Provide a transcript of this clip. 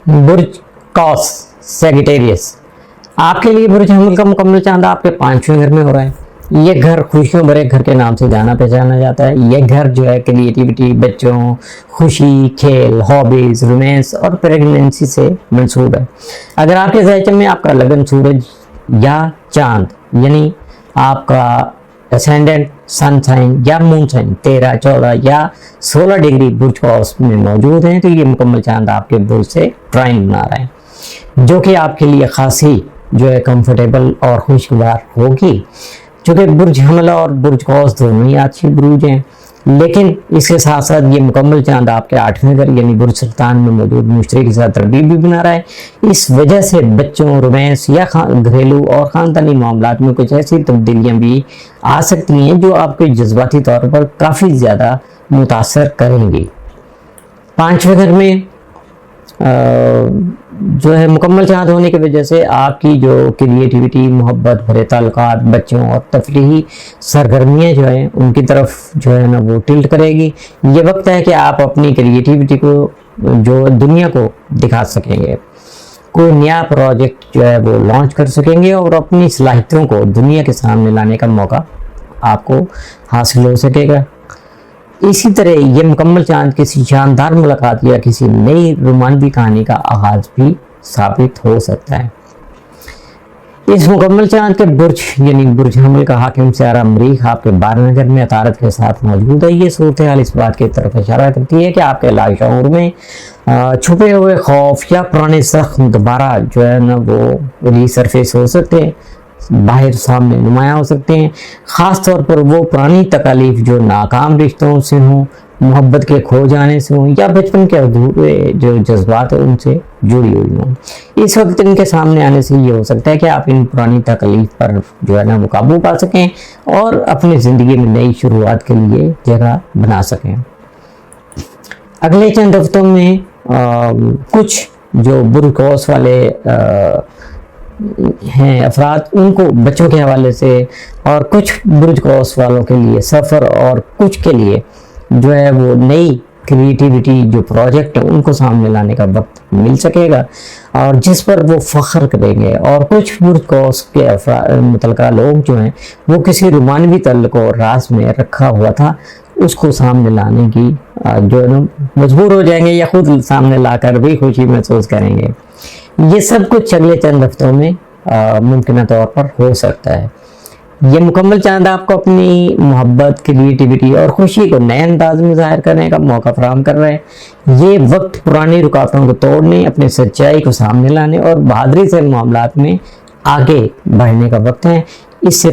برج قوس سیگیٹیریس، آپ کے لیے برج حمل کا مکمل چاند آپ کے 5ویں گھر میں ہو رہا ہے۔ یہ گھر خوشیوں بھرے گھر کے نام سے جانا پہچانا جاتا ہے۔ یہ گھر جو ہے کریٹیوٹی، بچوں، خوشی، کھیل، ہابیز، رومانس اور پریگننسی سے منسوب ہے۔ اگر آپ کے زیچم میں آپ کا لگن سورج یا چاند یعنی آپ کا اسینڈنٹ سن سائن یا مون سائن 13، 14 یا 16 ڈگری برج قوس میں موجود ہیں تو یہ مکمل چاند آپ کے برج سے ٹرائن بنا رہا ہے، جو کہ آپ کے لیے خاصی جو ہے کمفرٹیبل اور خوشگوار ہوگی، چونکہ برج حمل اور برج قوس دونوں ہی اچھی بروج ہیں، لیکن اس کے ساتھ ساتھ یہ مکمل چاند آپ کے 8ویں گھر یعنی برج سرطان میں موجود مشتری کے ساتھ تربیت بھی بنا رہا ہے۔ اس وجہ سے بچوں، رومانس یا گھریلو اور خاندانی معاملات میں کچھ ایسی تبدیلیاں بھی آ سکتی ہیں جو آپ کے جذباتی طور پر کافی زیادہ متاثر کریں گی۔ 5ویں گھر میں جو ہے مکمل چاند ہونے کی وجہ سے آپ کی جو کریٹیوٹی، محبت بھرے تعلقات، بچوں اور تفریحی سرگرمیاں جو ہیں ان کی طرف جو ہے نا وہ ٹلٹ کرے گی۔ یہ وقت ہے کہ آپ اپنی کریٹیوٹی کو جو دنیا کو دکھا سکیں گے، کوئی نیا پروجیکٹ جو ہے وہ لانچ کر سکیں گے اور اپنی صلاحیتوں کو دنیا کے سامنے لانے کا موقع آپ کو حاصل ہو سکے گا۔ اسی طرح یہ مکمل چاند کسی شاندار ملاقات یا کسی نئی رومانوی کہانی کا آغاز بھی ثابت ہو سکتا ہے۔ اس مکمل چاند کے برج یعنی برج حمل کا حاکم سیارہ مریخ آپ کے 12ویں گھر میں عطارد کے ساتھ موجود ہے۔ یہ صورتحال اس بات کی طرف اشارہ کرتی ہے کہ آپ کے لاشعور میں چھپے ہوئے خوف یا پرانے زخم دوبارہ جو ہے نا وہ ری سرفیس ہو سکتے ہیں، باہر سامنے نمایاں ہو سکتے ہیں، خاص طور پر وہ پرانی تکالیف جو ناکام رشتوں سے ہوں، محبت کے کھو جانے سے ہوں یا بچپن کے ادھورے جو جذبات ہیں ان سے جڑی ہوئی ہوں۔ اس وقت ان کے سامنے آنے سے یہ ہو سکتا ہے کہ آپ ان پرانی تکالیف پر جو ہے نا وہ قابو پا سکیں اور اپنی زندگی میں نئی شروعات کے لیے جگہ بنا سکیں۔ اگلے چند ہفتوں میں کچھ جو برج قوس والے ہیں افراد ان کو بچوں کے حوالے سے اور کچھ برج قوس والوں کے لیے سفر اور کچھ کے لیے جو ہے وہ نئی کریٹیوٹی جو پروجیکٹ ہے ان کو سامنے لانے کا وقت مل سکے گا اور جس پر وہ فخر کریں گے، اور کچھ برج قوس کے متعلقہ لوگ جو ہیں وہ کسی رومانوی تعلق اور راز میں رکھا ہوا تھا اس کو سامنے لانے کی جو ہے نا مجبور ہو جائیں گے یا خود سامنے لا کر بھی خوشی محسوس کریں گے۔ یہ سب کچھ اگلے چند ہفتوں میں ممکنہ طور پر ہو سکتا ہے۔ یہ مکمل چاند آپ کو اپنی محبت، کریٹیوٹی اور خوشی کو نئے انداز میں ظاہر کرنے کا موقع فراہم کر رہا ہے۔ یہ وقت پرانی رکاوٹوں کو توڑنے، اپنے سچائی کو سامنے لانے اور بہادری سے معاملات میں آگے بڑھنے کا وقت ہے۔ اس سے